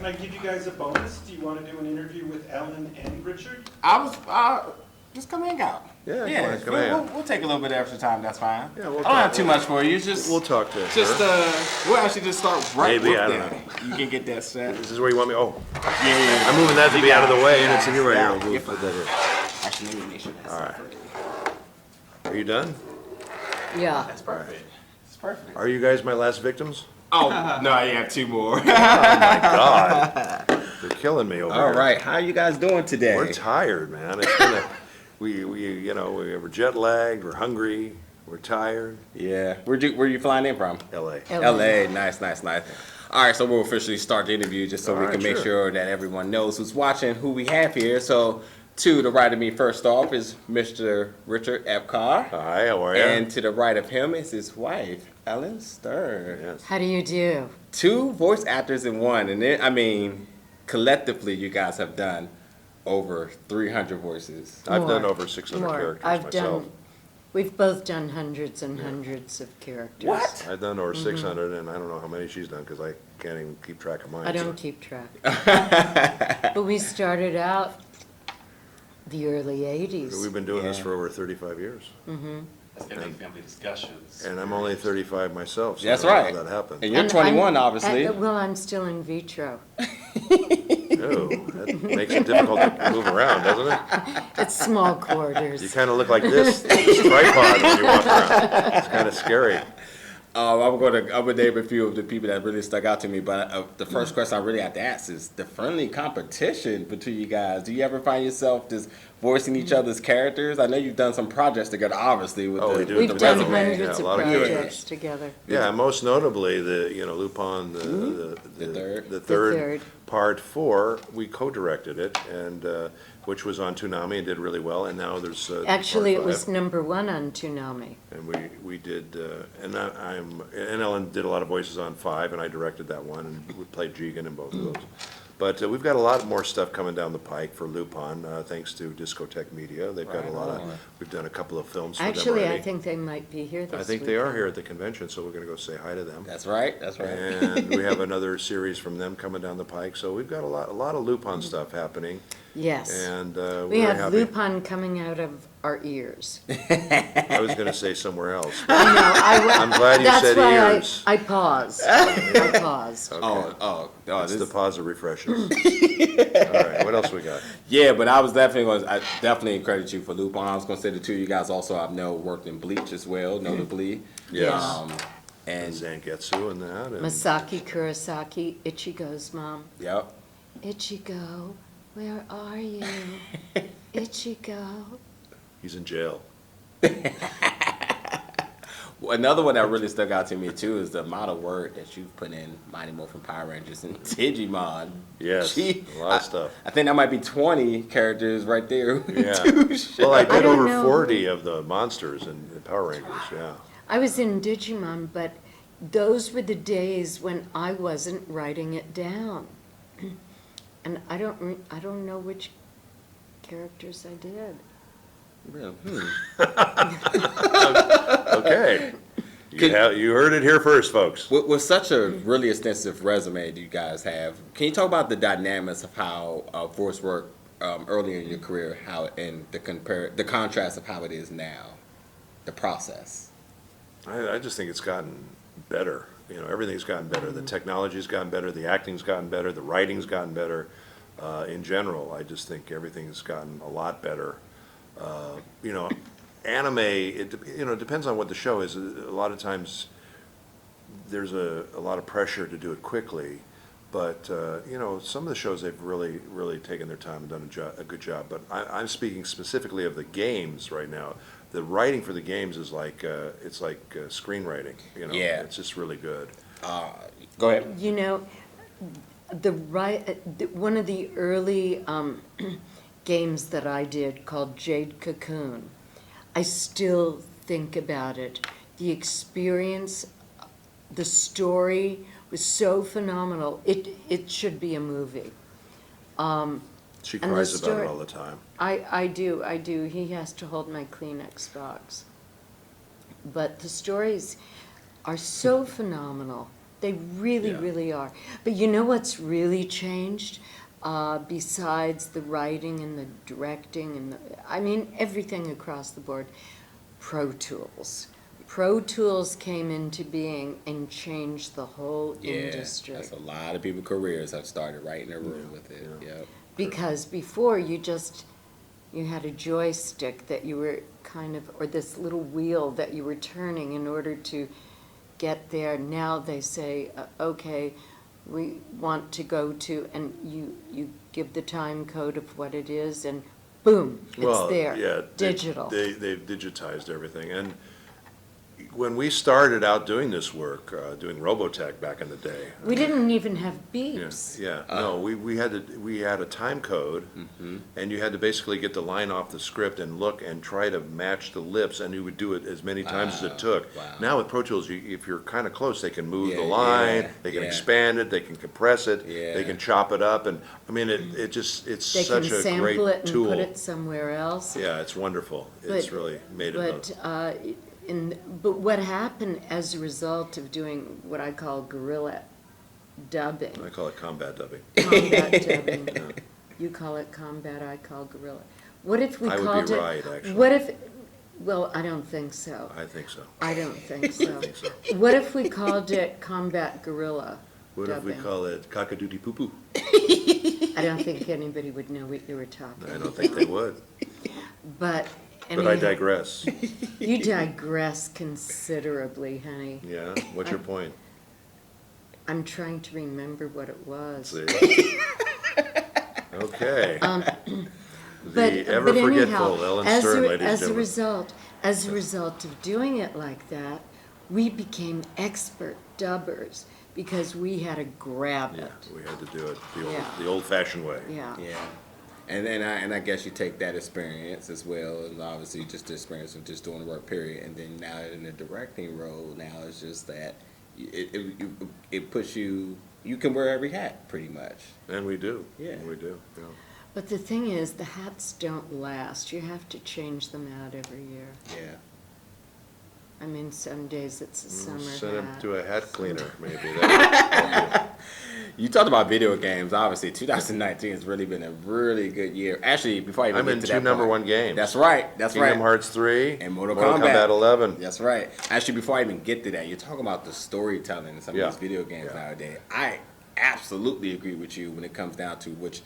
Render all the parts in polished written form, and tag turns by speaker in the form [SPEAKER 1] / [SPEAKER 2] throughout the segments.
[SPEAKER 1] Can I give you guys a bonus? Do you want to do an interview with Ellyn and Richard?
[SPEAKER 2] Just come hang out.
[SPEAKER 3] Yeah,
[SPEAKER 2] we'll take a little bit of extra time. That's fine.
[SPEAKER 3] Yeah,
[SPEAKER 2] I don't have too much for you. Just
[SPEAKER 3] we'll talk to
[SPEAKER 2] we'll actually just start right
[SPEAKER 3] Maybe,
[SPEAKER 2] with
[SPEAKER 3] I don't
[SPEAKER 2] that.
[SPEAKER 3] know.
[SPEAKER 2] You can get that set.
[SPEAKER 3] This is where you want me? Oh,
[SPEAKER 2] Yeah.
[SPEAKER 3] I'm moving that to be out of the way, and it's in here right
[SPEAKER 2] Yeah,
[SPEAKER 3] here. We'll put that here.
[SPEAKER 2] Actually, let me make sure that's
[SPEAKER 3] All right. Are you done?
[SPEAKER 4] Yeah.
[SPEAKER 2] That's perfect. It's perfect.
[SPEAKER 3] Are you guys my last victims?
[SPEAKER 2] Oh no, I have two more.
[SPEAKER 3] Oh my God, they're killing me over here.
[SPEAKER 2] All right, how are you guys doing today?
[SPEAKER 3] We're tired, man. It's been we we're jet lagged. We're hungry. We're tired.
[SPEAKER 2] Yeah. Where you flying in from?
[SPEAKER 3] L.A.
[SPEAKER 2] LA. Nice. All right, so we'll officially start the interview just so we can make sure that everyone knows who's watching, who we have here. So, to the right of me, first off, is Mr. Richard Epcar.
[SPEAKER 3] Hi, how are you?
[SPEAKER 2] And to the right of him is his wife, Ellen Stern.
[SPEAKER 3] Yes.
[SPEAKER 4] How do you do?
[SPEAKER 2] Two voice actors in one, and collectively, you guys have done over 300 voices.
[SPEAKER 3] I've done over 600 characters myself.
[SPEAKER 4] We've both done hundreds and hundreds of characters.
[SPEAKER 2] What?
[SPEAKER 3] I've done over 600, and I don't know how many she's done because I can't even keep track of mine.
[SPEAKER 4] I don't keep track. But we started out the early 80s.
[SPEAKER 3] We've been doing this for over 35 years.
[SPEAKER 1] Let's get into family discussions.
[SPEAKER 3] And I'm only 35 myself, so
[SPEAKER 2] That's
[SPEAKER 3] I don't know
[SPEAKER 2] right.
[SPEAKER 3] how that happened.
[SPEAKER 2] And you're 21, obviously.
[SPEAKER 4] Well, I'm still in vitro.
[SPEAKER 3] Oh, that makes it difficult to move around, doesn't it?
[SPEAKER 4] It's small quarters.
[SPEAKER 3] You kind of look like this tripod when you walk around. It's kind of scary.
[SPEAKER 2] I'm gonna name a few of the people that really stuck out to me, but the first question I really have to ask is the friendly competition between you guys. Do you ever find yourself just voicing each other's characters? I know you've done some projects together, obviously. With
[SPEAKER 3] we do.
[SPEAKER 4] We've done
[SPEAKER 3] Resume.
[SPEAKER 4] hundreds
[SPEAKER 3] Yeah, a
[SPEAKER 4] of
[SPEAKER 3] lot of
[SPEAKER 4] projects
[SPEAKER 3] characters.
[SPEAKER 4] together.
[SPEAKER 3] Yeah, most notably Lupin, the third part 4, we co-directed it, and which was on Toonami and did really well. And now there's
[SPEAKER 4] Actually,
[SPEAKER 3] part
[SPEAKER 4] it was
[SPEAKER 3] 5.
[SPEAKER 4] #1 on Toonami.
[SPEAKER 3] And we did, and Ellen did a lot of voices on 5, and I directed that one, and we played Jigen in both of those. But we've got a lot more stuff coming down the pike for Lupin, thanks to Discotech Media. They've got a lot of. We've done a couple of films for them
[SPEAKER 4] Actually,
[SPEAKER 3] already.
[SPEAKER 4] I think they might be here this week.
[SPEAKER 3] I think they are here at the convention, so we're going to go say hi to them.
[SPEAKER 2] That's right.
[SPEAKER 3] And we have another series from them coming down the pike, so we've got a lot of Lupin stuff happening.
[SPEAKER 4] Yes.
[SPEAKER 3] And
[SPEAKER 4] we
[SPEAKER 3] we're
[SPEAKER 4] have
[SPEAKER 3] happy.
[SPEAKER 4] Lupin coming out of our ears.
[SPEAKER 3] I was going to say somewhere else.
[SPEAKER 4] I know.
[SPEAKER 3] I'm glad you said ears.
[SPEAKER 4] That's why I paused. I paused.
[SPEAKER 3] Okay. That's the pause that refreshes.
[SPEAKER 2] Yeah.
[SPEAKER 3] All right, what else we got?
[SPEAKER 2] Yeah, but I definitely credit you for Lupin. I was going to say the two of you guys also I know worked in Bleach as well, notably.
[SPEAKER 3] Yes.
[SPEAKER 2] And
[SPEAKER 3] Zangetsu and that. And
[SPEAKER 4] Masaki Kurosaki, Ichigo's mom.
[SPEAKER 2] Yep.
[SPEAKER 4] Ichigo, where are you? Ichigo.
[SPEAKER 3] he's in jail.
[SPEAKER 2] Another one that really stuck out to me too is the amount of work that you've put in Mighty Morphin Power Rangers and Digimon.
[SPEAKER 3] Yes, a lot of stuff.
[SPEAKER 2] I think that might be 20 characters right there.
[SPEAKER 3] Yeah. Well, I did
[SPEAKER 4] don't
[SPEAKER 3] over
[SPEAKER 4] know.
[SPEAKER 3] 40 of the monsters in the Power Rangers, yeah.
[SPEAKER 4] I was in Digimon, but those were the days when I wasn't writing it down. And I don't know which characters I did.
[SPEAKER 3] Okay. You heard it here first, folks.
[SPEAKER 2] With such a really extensive resume that you guys have, can you talk about the dynamics of how voice work earlier in your career, how and the contrast of how it is now, the process?
[SPEAKER 3] I just think it's gotten better. You know, everything's gotten better. The technology's gotten better. The acting's gotten better. The writing's gotten better. In general, I just think everything's gotten a lot better. You know, anime, it depends on what the show is. A lot of times, there's a lot of pressure to do it quickly, but, some of the shows, they've really, really taken their time and done a good job. But I'm speaking specifically of the games right now. The writing for the games is like, it's like screenwriting,
[SPEAKER 2] Yeah.
[SPEAKER 3] It's just really good.
[SPEAKER 2] Go ahead.
[SPEAKER 4] One of the early games that I did called Jade Cocoon, I still think about it. The experience, the story was so phenomenal. It should be a movie.
[SPEAKER 3] She
[SPEAKER 4] And the
[SPEAKER 3] cries about it
[SPEAKER 4] story-
[SPEAKER 3] all the time.
[SPEAKER 4] I do. He has to hold my Kleenex box. But the stories are so phenomenal. They really,
[SPEAKER 3] Yeah.
[SPEAKER 4] really are. But you know what's really changed? Besides the writing and the directing and everything across the board, Pro Tools. Pro Tools came into being and changed the whole industry.
[SPEAKER 2] That's a lot of people's careers have started right in their room with it. Yep.
[SPEAKER 4] Because before you had a joystick that you were or this little wheel that you were turning in order to get there. Now they say, okay, we want to go to, and you give the time code of what it is, and boom, it's there,
[SPEAKER 3] Yeah,
[SPEAKER 4] digital.
[SPEAKER 3] They've digitized everything. And when we started out doing this work, doing Robotech back in the day.
[SPEAKER 4] We didn't even have
[SPEAKER 3] Yeah,
[SPEAKER 4] beeps.
[SPEAKER 3] no, we had a time code, and you had to basically get the line off the script and look and try to match the lips, and you would do it as many times as it took.
[SPEAKER 2] Wow.
[SPEAKER 3] Now with Pro Tools, if you're kind of close, they can move the
[SPEAKER 2] Yeah,
[SPEAKER 3] line,
[SPEAKER 2] yeah,
[SPEAKER 3] they can
[SPEAKER 2] yeah.
[SPEAKER 3] expand it, they can compress it,
[SPEAKER 2] Yeah.
[SPEAKER 3] they can chop it up, and, it's
[SPEAKER 4] They
[SPEAKER 3] such
[SPEAKER 4] can
[SPEAKER 3] a great
[SPEAKER 4] sample it and
[SPEAKER 3] tool.
[SPEAKER 4] put it somewhere else.
[SPEAKER 3] Yeah, it's wonderful. It's
[SPEAKER 4] But-
[SPEAKER 3] really made it.
[SPEAKER 4] But what happened as a result of doing what I call guerrilla dubbing,
[SPEAKER 3] I call it combat dubbing.
[SPEAKER 4] combat dubbing, you call it combat, I call guerrilla. What if we
[SPEAKER 3] I would
[SPEAKER 4] called
[SPEAKER 3] be
[SPEAKER 4] it?
[SPEAKER 3] right, actually.
[SPEAKER 4] What if? Well, I don't think so.
[SPEAKER 3] I think so.
[SPEAKER 4] I don't think so.
[SPEAKER 3] I think so.
[SPEAKER 4] What if we called it combat guerrilla
[SPEAKER 3] What if we
[SPEAKER 4] dubbing?
[SPEAKER 3] call it cock-a-doodie poo-poo?
[SPEAKER 4] I don't think anybody would know what you were talking
[SPEAKER 3] I
[SPEAKER 4] about.
[SPEAKER 3] don't think they would,
[SPEAKER 4] But
[SPEAKER 3] but I
[SPEAKER 4] anyhow,
[SPEAKER 3] digress.
[SPEAKER 4] you digress considerably, honey.
[SPEAKER 3] Yeah, what's your point?
[SPEAKER 4] I'm trying to remember what it was.
[SPEAKER 3] See? Okay. The ever forgetful Ellen Stern, ladies and
[SPEAKER 4] as a
[SPEAKER 3] gentlemen.
[SPEAKER 4] result of doing it like that, we became expert dubbers because we had to grab
[SPEAKER 3] Yeah,
[SPEAKER 4] it.
[SPEAKER 3] we had to do it
[SPEAKER 4] Yeah.
[SPEAKER 3] the old-fashioned way.
[SPEAKER 4] Yeah.
[SPEAKER 2] Yeah. And I guess you take that experience as well, and obviously just the experience of just doing the work, period. And then now in the directing role, now it's just that it puts you can wear every hat pretty much.
[SPEAKER 3] And we do.
[SPEAKER 2] Yeah.
[SPEAKER 3] We do, yeah.
[SPEAKER 4] But the thing is, the hats don't last. You have to change them out every year.
[SPEAKER 2] Yeah.
[SPEAKER 4] I mean, some days it's a summer
[SPEAKER 3] Send him
[SPEAKER 4] hat.
[SPEAKER 3] to a hat cleaner, maybe. That
[SPEAKER 2] You talked about video games. Obviously, 2019 has really been a really good year. Actually, before I even
[SPEAKER 3] I'm
[SPEAKER 2] get
[SPEAKER 3] in
[SPEAKER 2] to
[SPEAKER 3] two
[SPEAKER 2] that
[SPEAKER 3] number
[SPEAKER 2] point-
[SPEAKER 3] one games.
[SPEAKER 2] That's right. That's
[SPEAKER 3] Kingdom
[SPEAKER 2] right.
[SPEAKER 3] Hearts 3
[SPEAKER 2] And Mortal
[SPEAKER 3] Kombat
[SPEAKER 2] Kombat.
[SPEAKER 3] 11.
[SPEAKER 2] That's right. Actually, before I even get to that, you're talking about the storytelling in some
[SPEAKER 3] Yeah.
[SPEAKER 2] of these video games
[SPEAKER 3] Yeah.
[SPEAKER 2] nowadays. I absolutely agree with you when it comes down to which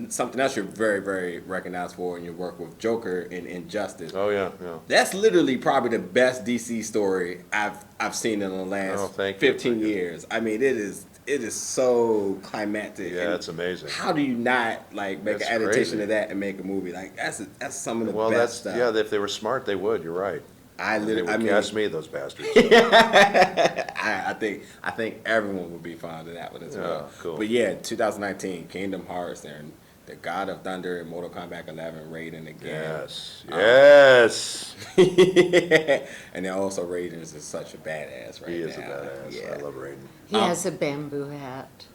[SPEAKER 2] something else you're very, very recognized for in your work with Joker and Injustice.
[SPEAKER 3] Oh, yeah, yeah.
[SPEAKER 2] That's literally probably the best DC story I've seen in the last
[SPEAKER 3] Oh, thank you.
[SPEAKER 2] 15
[SPEAKER 3] Thank you.
[SPEAKER 2] years. I mean, it is so climactic.
[SPEAKER 3] Yeah,
[SPEAKER 2] and
[SPEAKER 3] it's amazing.
[SPEAKER 2] How do you not make
[SPEAKER 3] That's
[SPEAKER 2] an adaptation
[SPEAKER 3] crazy.
[SPEAKER 2] of that and make a movie? Like that's some of the
[SPEAKER 3] Well,
[SPEAKER 2] best stuff.
[SPEAKER 3] yeah, if they were smart, they would, you're right.
[SPEAKER 2] I
[SPEAKER 3] They
[SPEAKER 2] literally,
[SPEAKER 3] would
[SPEAKER 2] I mean,
[SPEAKER 3] cast me, those bastards.
[SPEAKER 2] I think everyone would be fond of that one as
[SPEAKER 3] Yeah,
[SPEAKER 2] well.
[SPEAKER 3] cool.
[SPEAKER 2] But yeah, 2019, Kingdom Hearts and the God of Thunder and Mortal Kombat 11, Raiden again.
[SPEAKER 3] Yes, yes.
[SPEAKER 2] And then also Raiden is such a badass right
[SPEAKER 3] He
[SPEAKER 2] now.
[SPEAKER 3] is a badass.
[SPEAKER 2] Yeah.
[SPEAKER 3] I love Raiden.
[SPEAKER 4] He has a bamboo hat.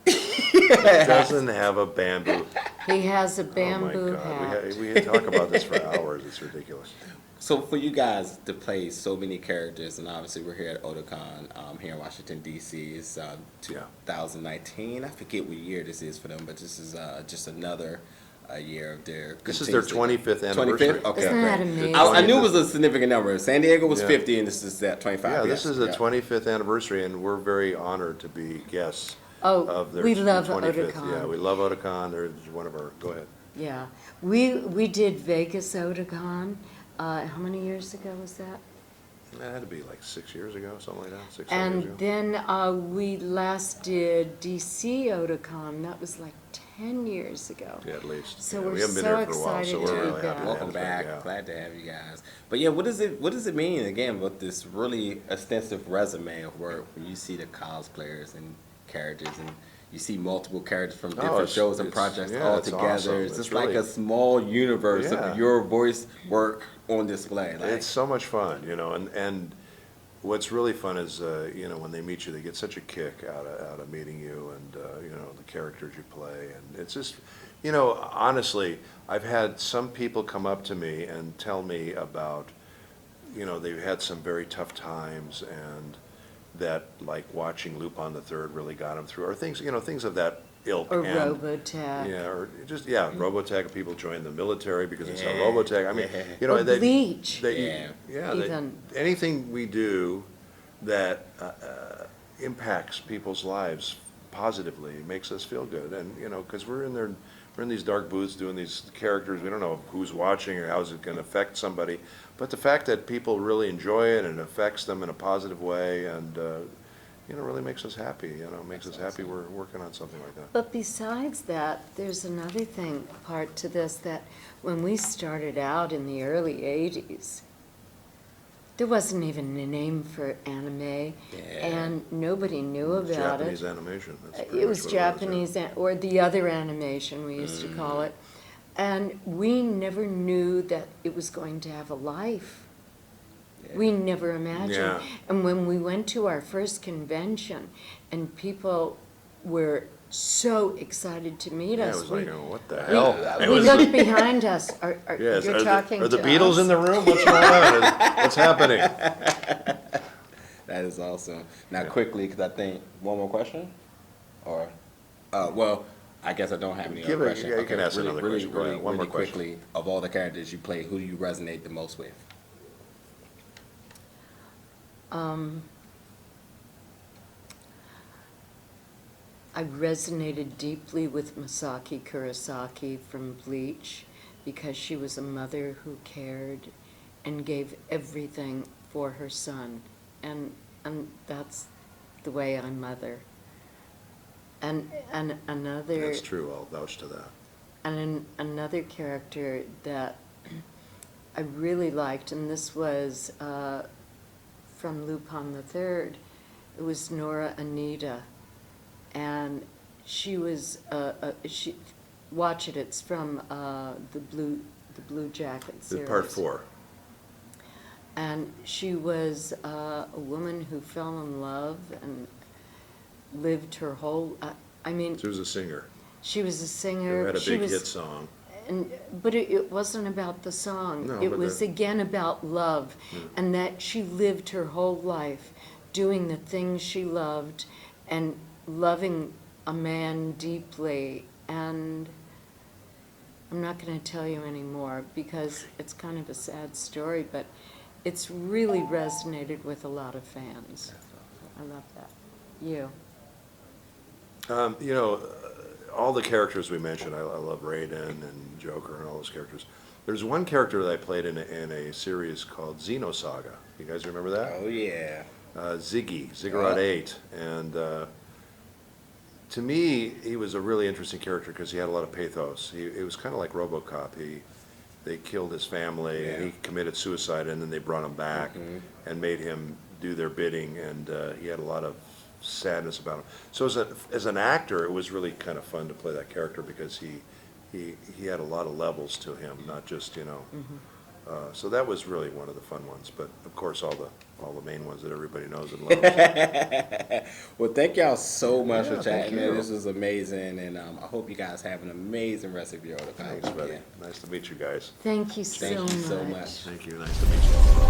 [SPEAKER 3] He doesn't have a bamboo.
[SPEAKER 4] He has a
[SPEAKER 3] Oh, my
[SPEAKER 4] bamboo
[SPEAKER 3] God.
[SPEAKER 4] hat.
[SPEAKER 3] We talk about this for hours. It's ridiculous.
[SPEAKER 2] So for you guys to play so many characters, and obviously we're here at Otakon here in Washington, D.C. It's 2019. I forget what year this is for them, but this is just another year of their...
[SPEAKER 3] This is their 25th anniversary.
[SPEAKER 2] 25th? Okay,
[SPEAKER 4] Isn't that
[SPEAKER 2] okay.
[SPEAKER 4] amazing?
[SPEAKER 2] I knew it was a significant number. San Diego was
[SPEAKER 3] Yeah.
[SPEAKER 2] 50, and this is at 25.
[SPEAKER 3] Yeah, this is the
[SPEAKER 2] Yeah.
[SPEAKER 3] 25th anniversary, and we're very honored to be guests
[SPEAKER 4] Oh,
[SPEAKER 3] of their
[SPEAKER 4] we love
[SPEAKER 3] 25th.
[SPEAKER 4] Otakon.
[SPEAKER 3] Yeah, we love Otakon. They're one of our, go ahead.
[SPEAKER 4] Yeah, we did Vegas Otakon, How many years ago was that?
[SPEAKER 3] That had to be like 6 years ago, something like that, 6, 7 years ago.
[SPEAKER 4] And then we last did DC Otakon, that was like 10 years ago.
[SPEAKER 3] Yeah, at least.
[SPEAKER 4] So
[SPEAKER 3] Yeah,
[SPEAKER 4] we're
[SPEAKER 3] we haven't been
[SPEAKER 4] so
[SPEAKER 3] here for a while,
[SPEAKER 4] excited
[SPEAKER 3] so we're
[SPEAKER 4] to be
[SPEAKER 3] really happy
[SPEAKER 4] back.
[SPEAKER 3] to
[SPEAKER 2] Welcome
[SPEAKER 3] have you
[SPEAKER 2] back.
[SPEAKER 3] yeah.
[SPEAKER 2] Glad to have you guys. But yeah, what does it mean again with this really extensive resume of work when you see the cosplayers and characters and you see multiple characters from different
[SPEAKER 3] it's-
[SPEAKER 2] shows and
[SPEAKER 3] it's-
[SPEAKER 2] projects
[SPEAKER 3] yeah,
[SPEAKER 2] all
[SPEAKER 3] it's
[SPEAKER 2] together?
[SPEAKER 3] awesome.
[SPEAKER 2] It's just
[SPEAKER 3] It's
[SPEAKER 2] like
[SPEAKER 3] really-
[SPEAKER 2] a small universe
[SPEAKER 3] Yeah.
[SPEAKER 2] of your voice work on display. Like,
[SPEAKER 3] It's so much fun, and what's really fun is, when they meet you, they get such a kick out of meeting you and, the characters you play. And it's just, honestly, I've had some people come up to me and tell me about, they've had some very tough times and that, like, watching Lupin III really got them through, or things, things of that ilk.
[SPEAKER 4] Or
[SPEAKER 3] And-
[SPEAKER 4] Robotech.
[SPEAKER 3] Yeah, or just, Robotech, people join the military because they saw
[SPEAKER 2] Yeah.
[SPEAKER 3] Robotech. I mean,
[SPEAKER 2] Yeah.
[SPEAKER 4] Or Bleach.
[SPEAKER 3] Yeah, anything we do that impacts people's lives positively makes us feel good. And, because we're in these dark booths doing these characters, we don't know who's watching or how's it going to affect somebody. But the fact that people really enjoy it and it affects them in a positive way and, really makes us happy, makes us happy we're working on something like that.
[SPEAKER 4] But besides that, there's another part to this, that when we started out in the early 80s, there wasn't even a name for anime, and nobody knew about
[SPEAKER 3] Japanese
[SPEAKER 4] it.
[SPEAKER 3] animation. That's pretty
[SPEAKER 4] It
[SPEAKER 3] much
[SPEAKER 4] was
[SPEAKER 3] what
[SPEAKER 4] Japanese, or the other animation, we used to call it. And we never knew that it was going to have a life. We never imagined.
[SPEAKER 3] Yeah.
[SPEAKER 4] And when we went to our first convention, and people were so excited to meet
[SPEAKER 3] Yeah,
[SPEAKER 4] us.
[SPEAKER 3] it was
[SPEAKER 4] we-
[SPEAKER 3] like, what the hell? It
[SPEAKER 4] We
[SPEAKER 3] was-
[SPEAKER 4] looked behind us.
[SPEAKER 3] Yes,
[SPEAKER 4] You're talking
[SPEAKER 3] are the
[SPEAKER 4] to
[SPEAKER 3] Beatles
[SPEAKER 4] us?
[SPEAKER 3] in the room? What's going on? What's happening?
[SPEAKER 2] that is awesome. Now, quickly, because I think one more question, or I guess I don't have any other questions.
[SPEAKER 3] You can ask another question. Go ahead. One
[SPEAKER 2] really
[SPEAKER 3] more question.
[SPEAKER 2] quickly, of all the characters you play, who do you resonate the most with?
[SPEAKER 4] I resonated deeply with Masaki Kurosaki from Bleach because she was a mother who cared and gave everything for her son. And that's the way I mother. And another...
[SPEAKER 3] That's true, I'll vouch to that.
[SPEAKER 4] And another character that I really liked, and this was from Lupin III, it was Nora Anita. And she was, watch it, it's from the Blue Jacket Series.
[SPEAKER 3] Part 4.
[SPEAKER 4] And she was a woman who fell in love and lived her whole,
[SPEAKER 3] She was a singer.
[SPEAKER 4] she was a
[SPEAKER 3] Who
[SPEAKER 4] singer.
[SPEAKER 3] had a
[SPEAKER 4] She
[SPEAKER 3] big
[SPEAKER 4] was-
[SPEAKER 3] hit song.
[SPEAKER 4] But it wasn't about the song.
[SPEAKER 3] No,
[SPEAKER 4] It
[SPEAKER 3] but
[SPEAKER 4] was
[SPEAKER 3] the-
[SPEAKER 4] again about love, and that she lived her whole life doing the things she loved and loving a man deeply. And I'm not going to tell you any more because it's kind of a sad story, but it's really resonated with a lot of fans. I love that. You.
[SPEAKER 3] All the characters we mentioned, I love Raiden and Joker and all those characters. There's one character that I played in a series called Xenosaga. You guys remember that?
[SPEAKER 2] Oh, yeah.
[SPEAKER 3] Ziggurat 8. And to me, he was a really interesting character because he had a lot of pathos. It was kind of like RoboCop. They killed his family, and he committed suicide, and then they brought him back and made him do their bidding, and he had a lot of sadness about him. So as an actor, it was really kind of fun to play that character because he had a lot of levels to him, not just, so that was really one of the fun ones. But of course, all the main ones that everybody knows and loves.
[SPEAKER 2] Well, thank y'all so much
[SPEAKER 3] Yeah,
[SPEAKER 2] for
[SPEAKER 3] thank
[SPEAKER 2] chatting, man.
[SPEAKER 3] you.
[SPEAKER 2] This was amazing, and I hope you guys have an amazing rest of your Otakon
[SPEAKER 3] Thanks, buddy.
[SPEAKER 2] weekend.
[SPEAKER 3] Nice to meet you guys.
[SPEAKER 4] Thank you so
[SPEAKER 2] Thank you so
[SPEAKER 4] much.
[SPEAKER 2] much.
[SPEAKER 3] Thank you. Nice to meet you.